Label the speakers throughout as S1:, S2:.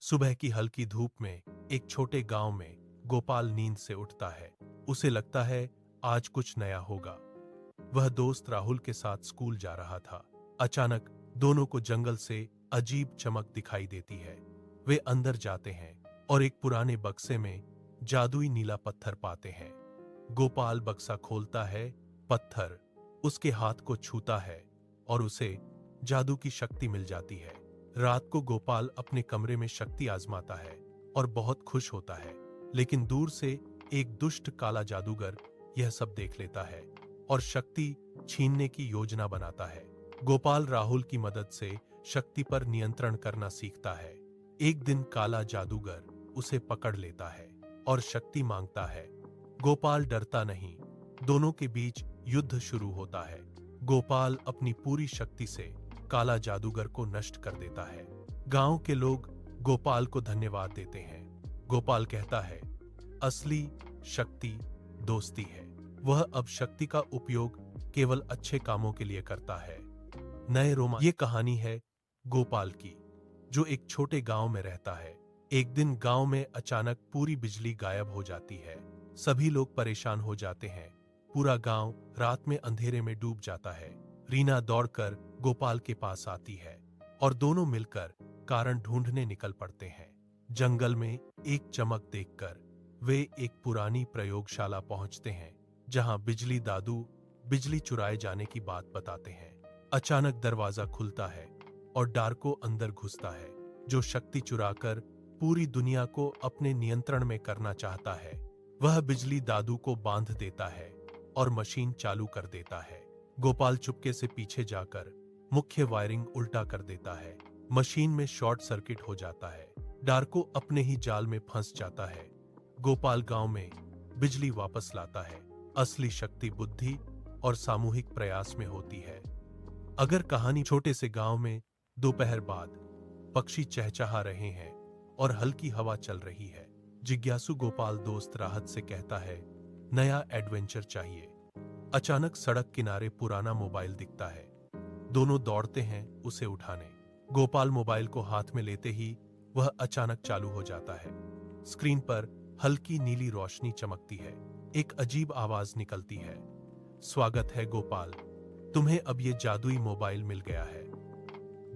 S1: सुबह की हल्की धूप में एक छोटे गांव में गोपाल नींद से उठता है। उसे लगता है आज कुछ नया होगा। वह दोस्त राहुल के साथ स्कूल जा रहा था। अचानक दोनों को जंगल से अजीब चमक दिखाई देती है। वे अंदर जाते हैं और एक पुराने बक्से में जादुई नीला पत्थर पाते हैं। गोपाल बक्सा खोलता है, पत्थर उसके हाथ को छूता है और उसे जादू की शक्ति मिल जाती है। रात को गोपाल अपने कमरे में शक्ति आजमाता है और बहुत खुश होता है, लेकिन दूर से एक दुष्ट काला जादूगर यह सब देख लेता है और शक्ति छीनने की योजना बनाता है। गोपाल राहुल की मदद से शक्ति पर नियंत्रण करना सीखता है। एक दिन काला जादूगर उसे पकड़ लेता है और शक्ति मांगता है। गोपाल डरता नहीं, दोनों के बीच युद्ध शुरू होता है। गोपाल अपनी पूरी शक्ति से काला जादूगर को नष्ट कर देता है। गांव के लोग गोपाल को धन्यवाद देते हैं। गोपाल कहता है, असली शक्ति दोस्ती है। वह अब शक्ति का उपयोग केवल अच्छे कामों के लिए करता है। नए रोमा ये कहानी है गोपाल की, जो एक छोटे गांव में रहता है। एक दिन गांव में अचानक पूरी बिजली गायब हो जाती है। सभी लोग परेशान हो जाते हैं। पूरा गांव रात में अंधेरे में डूब जाता है। रीना दौड़कर गोपाल के पास आती है और दोनों मिलकर कारण ढूंढने निकल पड़ते हैं। जंगल में एक चमक देखकर वे एक पुरानी प्रयोगशाला पहुंचते हैं, जहां बिजली दादू बिजली चुराए जाने की बात बताते हैं। अचानक दरवाजा खुलता है और डार्को अंदर घुसता है, जो शक्ति चुराकर पूरी दुनिया को अपने नियंत्रण में करना चाहता है। वह बिजली दादू को बांध देता है और मशीन चालू कर देता है। गोपाल चुपके से पीछे जाकर मुख्य वायरिंग उल्टा कर देता है। मशीन में शॉर्ट सर्किट हो जाता है। डार्को अपने ही जाल में फंस जाता है। गोपाल गांव में बिजली वापस लाता है। असली शक्ति बुद्धि और सामूहिक प्रयास में होती है। अगर कहानी छोटे से गांव में दोपहर बाद पक्षी चहचहा रहे हैं और हल्की हवा चल रही है। जिज्ञासु गोपाल दोस्त राहत से कहता है, नया एडवेंचर चाहिए। अचानक सड़क किनारे पुराना मोबाइल दिखता है। दोनों दौड़ते हैं उसे उठाने। गोपाल मोबाइल को हाथ में लेते ही वह अचानक चालू हो जाता है। स्क्रीन पर हल्की नीली रोशनी चमकती है। एक अजीब आवाज निकलती है, स्वागत है गोपाल, तुम्हें अब ये जादुई मोबाइल मिल गया है।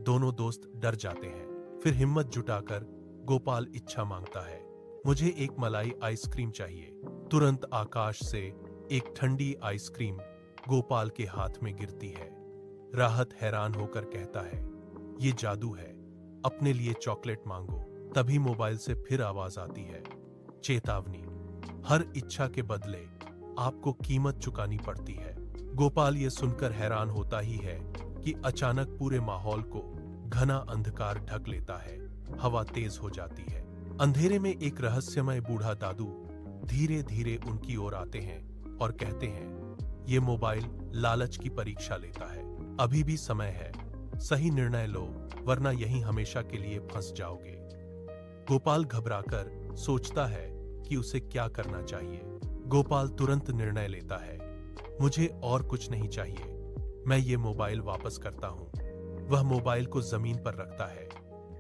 S1: दोनों दोस्त डर जाते हैं। फिर हिम्मत जुटाकर गोपाल इच्छा मांगता है, मुझे एक मलाई आइसक्रीम चाहिए। तुरंत आकाश से एक ठंडी आइसक्रीम गोपाल के हाथ में गिरती है। राहत हैरान होकर कहता है, ये जादू है, अपने लिए चॉकलेट मांगो। तभी मोबाइल से फिर आवाज आती है, चेतावनी, हर इच्छा के बदले आपको कीमत चुकानी पड़ती है। गोपाल ये सुनकर हैरान होता ही है कि अचानक पूरे माहौल को घना अंधकार ढक लेता है। हवा तेज हो जाती है। अंधेरे में एक रहस्यमय बूढ़ा दादू धीरे धीरे उनकी ओर आते हैं और कहते हैं, ये मोबाइल लालच की परीक्षा लेता है। अभी भी समय है, सही निर्णय लो, वरना यहीं हमेशा के लिए फंस जाओगे। गोपाल घबराकर सोचता है कि उसे क्या करना चाहिए। गोपाल तुरंत निर्णय लेता है, मुझे और कुछ नहीं चाहिए, मैं ये मोबाइल वापस करता हूँ। वह मोबाइल को जमीन पर रखता है।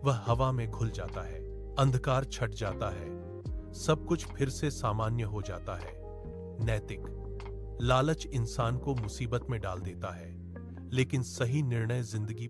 S1: वह हवा में घुल जाता है। अंधकार छट जाता है। सब कुछ फिर से सामान्य हो जाता है। नैतिक लालच इंसान को मुसीबत में डाल देता है, लेकिन सही निर्णय जिंदगी